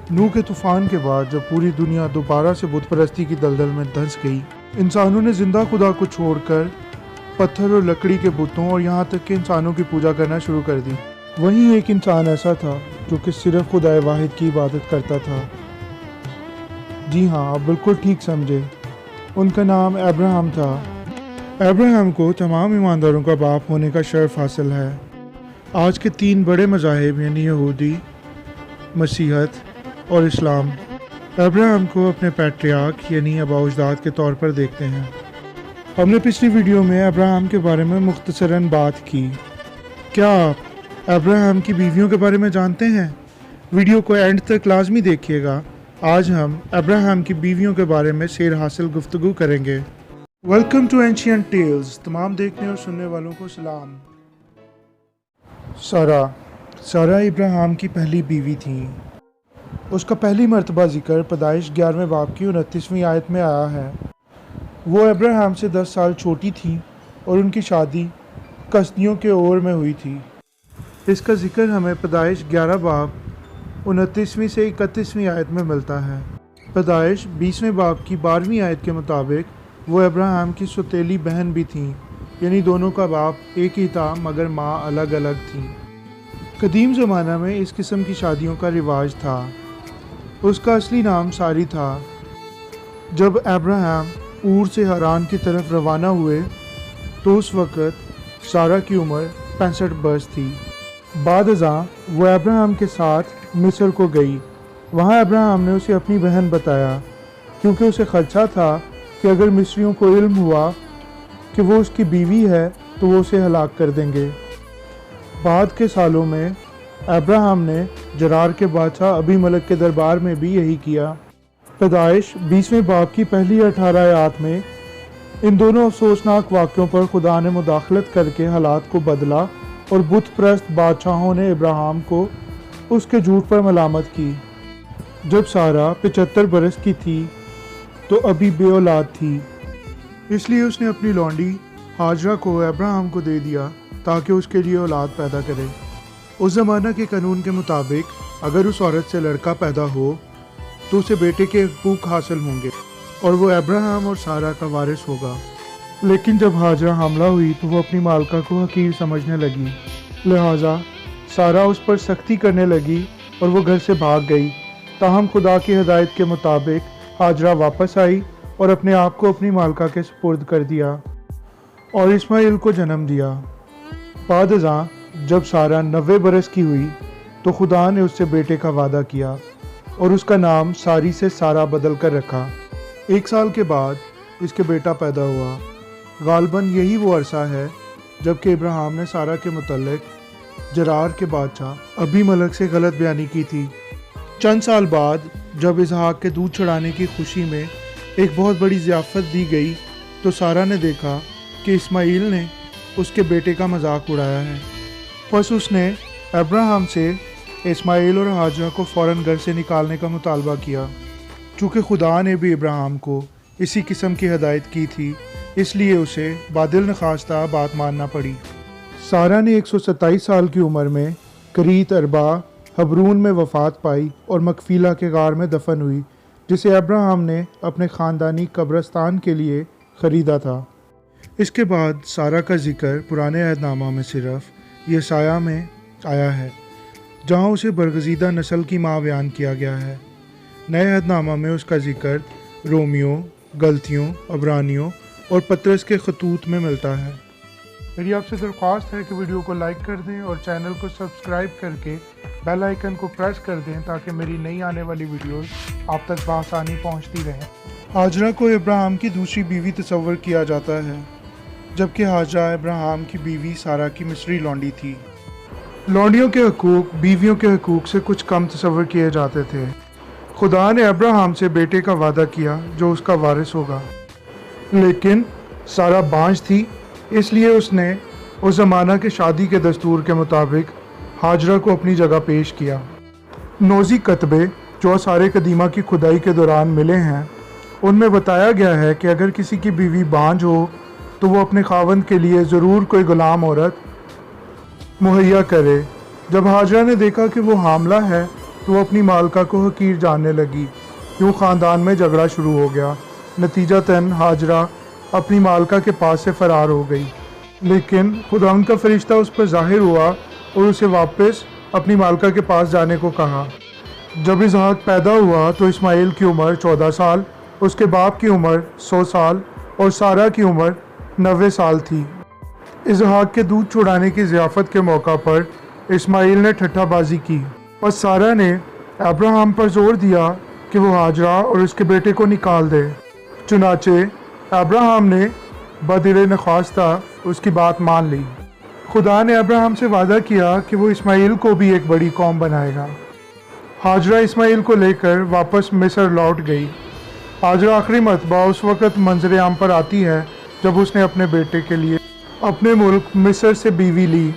नूह के तूफान के बाद जब पूरी दुनिया दोबारा से बुत परस्ती की दलदल में धंस गई, इंसानों ने जिंदा खुदा को छोड़कर पत्थर और लकड़ी के बुतों और यहाँ तक कि इंसानों की पूजा करना शुरू कर दी। वहीं एक इंसान ऐसा था जो कि सिर्फ खुदाए वाहिद की इबादत करता था। जी हाँ, आप बिल्कुल ठीक समझे, उनका नाम अब्राहम था। अब्राहम को तमाम ईमानदारों का बाप होने का शर्फ हासिल है। आज के 3 बड़े मज़ाहिब यानी यहूदी, मसीहत और इस्लाम अब्राहम को अपने पैट्रियार्क यानी आबा-ओ-अजदाद के तौर पर देखते हैं। हमने पिछली वीडियो में अब्राहम के बारे में मुख्तसरन बात की। क्या आप अब्राहम की बीवियों के बारे में जानते हैं? वीडियो को एंड तक लाजमी देखिएगा। आज हम अब्राहम की बीवियों के बारे में सेर हासिल गुफ्तगू करेंगे। Welcome to ancient tales. तमाम देखने और सुनने वालों को सलाम। सारा इब्राहिम की पहली बीवी थी। उसका पहली मर्तबा जिक्र पैदाइश 11वें बाब की 29वीं आयत में आया है। वो अब्राहम से 10 साल छोटी थी और उनकी शादी कसदियों के ओर में हुई थी। इसका जिक्र हमें पैदाइश 11 बाब 29वीं से 31वीं आयत में मिलता है। पैदाइश 20वें बाब की 12वीं आयत के मुताबिक वो अब्राहम की सौतेली बहन भी थी, यानी दोनों का बाप एक ही था मगर माँ अलग अलग थी। कदीम ज़माना में इस किस्म की शादियों का रिवाज था। उसका असली नाम सारी था। जब अब्राहम ऊर से हरान की तरफ रवाना हुए तो उस वक़्त सारा की उम्र 65 बरस थी। बाद अज़ां वो अब्राहम के साथ मिस्र को गई। वहाँ अब्राहम ने उसे अपनी बहन बताया, क्योंकि उसे खदशा था कि अगर मिस्रियों को इल्म हुआ कि वो उसकी बीवी है तो वो उसे हलाक कर देंगे। बाद के सालों में अब्राहम ने जरार के बादशाह अबीमलक के दरबार में भी यही किया। पैदाइश 20वें बाब की पहली 18 आयत में इन दोनों अफसोसनाक वाक़यों पर खुदा ने मुदाखलत करके हालात को बदला और बुत परस्त बादशाहों ने इब्राहिम को उसके झूठ पर मलामत की। जब सारा 75 बरस की थी तो अभी बेऔलाद थी, इसलिए उसने अपनी लौंडी हाजरा को अब्राहम को दे दिया ताकि उसके लिए औलाद पैदा करे। उस ज़माना के कानून के मुताबिक अगर उस औरत से लड़का पैदा हो तो उसे बेटे के हकूक़ हासिल होंगे और वो अब्राहम और सारा का वारिस होगा। लेकिन जब हाजरा हामला हुई तो वो अपनी मालका को हकीर समझने लगी, लिहाजा सारा उस पर सख्ती करने लगी और वो घर से भाग गई। ताहम खुदा की हिदायत के मुताबिक हाजरा वापस आई और अपने आप को अपनी मालका के सुपुर्द कर दिया और इस्माइल को जन्म दिया। बाद अज़ां जब सारा 90 बरस की हुई तो खुदा ने उससे बेटे का वादा किया और उसका नाम सारी से सारा बदल कर रखा। 1 साल के बाद इसके बेटा पैदा हुआ। गालबन यही वो अरसा है जबकि इब्राहिम ने सारा के मुतल्लिक जरार के बादशाह अबीमलक से गलत बयानी की थी। चंद साल बाद जब इसहाक के दूध चढ़ाने की खुशी में एक बहुत बड़ी ज़ियाफ़त दी गई तो सारा ने देखा कि इस्माइल ने उसके बेटे का मजाक उड़ाया है। बस उसने अब्राहम से इस्माइल और हाजरा को फ़ौरन घर से निकालने का मुतालबा किया। चूँकि खुदा ने भी इब्राहिम को इसी किस्म की हदायत की थी, इसलिए उसे बादिल नखास्ता बात मानना पड़ी। सारा ने 127 साल की उम्र में करीत अरबा हबरून में वफ़ात पाई और मकफीला के गार में दफन हुई, जिसे अब्राहम ने अपने ख़ानदानी कब्रस्तान के लिए ख़रीदा था। इसके बाद सारा का जिक्र पुराने अहदनामा में सिर्फ यसाया में आया है, जहाँ उसे बरगज़ीदा नस्ल की माँ बयान किया गया है। नए अहदनामा में उसका जिक्र रोमियो, गलतियों, अबरानियों और पतरस के खतूत में मिलता है। मेरी आपसे दरख्वास्त है कि वीडियो को लाइक कर दें और चैनल को सब्सक्राइब करके बेल आइकन को प्रेस कर दें ताकि मेरी नई आने वाली वीडियोस आप तक बआसानी पहुंचती रहें। हाजरा को इब्राहिम की दूसरी बीवी तस्वर किया जाता है, जबकि हाजरा इब्राहिम की बीवी सारा की मिस्री लौंडी थी। लौंडियों के हकूक़ बीवियों के हकूक़ से कुछ कम तस्वर किए जाते थे। खुदा ने अब्राहम से बेटे का वादा किया जो उसका वारिस होगा, लेकिन सारा बांझ थी, इसलिए उसने उस ज़माना के शादी के दस्तूर के मुताबिक हाजरा को अपनी जगह पेश किया। नोज़ी कतबे जो सारे कदीमा की खुदाई के दौरान मिले हैं, उनमें बताया गया है कि अगर किसी की बीवी बांझ हो तो वो अपने खावंद के लिए ज़रूर कोई ग़ुलाम औरत मुहैया करे। जब हाजरा ने देखा कि वो हामला है تو وہ اپنی مالکہ کو حقیر جاننے لگی۔ یوں خاندان میں جھگڑا شروع ہو گیا۔ نتیجتاً ہاجرہ اپنی مالکہ کے پاس سے فرار ہو گئی، لیکن خداوند کا فرشتہ اس پر ظاہر ہوا اور اسے واپس اپنی مالکہ کے پاس جانے کو کہا۔ جب اسحاق پیدا ہوا تو اسماعیل کی عمر 14 سال، اس کے باپ کی عمر 100 سال اور سارہ کی عمر 90 سال تھی۔ اسحاق کے دودھ چھڑانے کی ضیافت کے موقع پر اسماعیل نے ٹھٹھا بازی کی، پس سارہ نے ابراہیم پر زور دیا کہ وہ ہاجرہ اور اس کے بیٹے کو نکال دے۔ چنانچہ ابراہیم نے بدل نخواستہ اس کی بات مان لی۔ خدا نے ابراہیم سے وعدہ کیا کہ وہ اسماعیل کو بھی ایک بڑی قوم بنائے گا۔ ہاجرہ اسماعیل کو لے کر واپس مصر لوٹ گئی۔ ہاجرہ آخری مرتبہ اس وقت منظر عام پر آتی ہے جب اس نے اپنے بیٹے کے لیے اپنے ملک مصر سے بیوی لی۔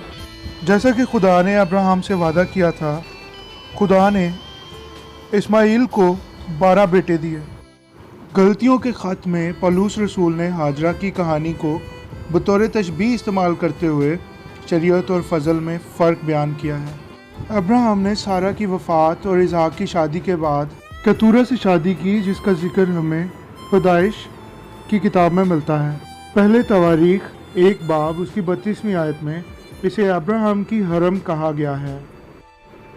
جیسا کہ خدا نے ابراہیم سے وعدہ کیا تھا، خدا نے اسماعیل کو 12 بیٹے دیے۔ غلطیوں کے خط میں پولس رسول نے ہاجرہ کی کہانی کو بطور تشبیہ استعمال کرتے ہوئے شریعت اور فضل میں فرق بیان کیا ہے۔ ابراہیم نے سارہ کی وفات اور اسحاق کی شادی کے بعد کتورہ سے شادی کی، جس کا ذکر ہمیں پیدائش کی کتاب میں ملتا ہے۔ پہلے تواریخ 1 باب اس کی 32ویں آیت میں اسے ابراہیم کی حرم کہا گیا ہے۔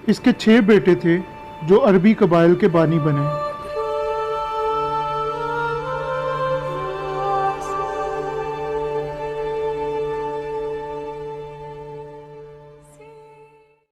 اس کے 6 بیٹے تھے جو عربی قبائل کے بانی بنے۔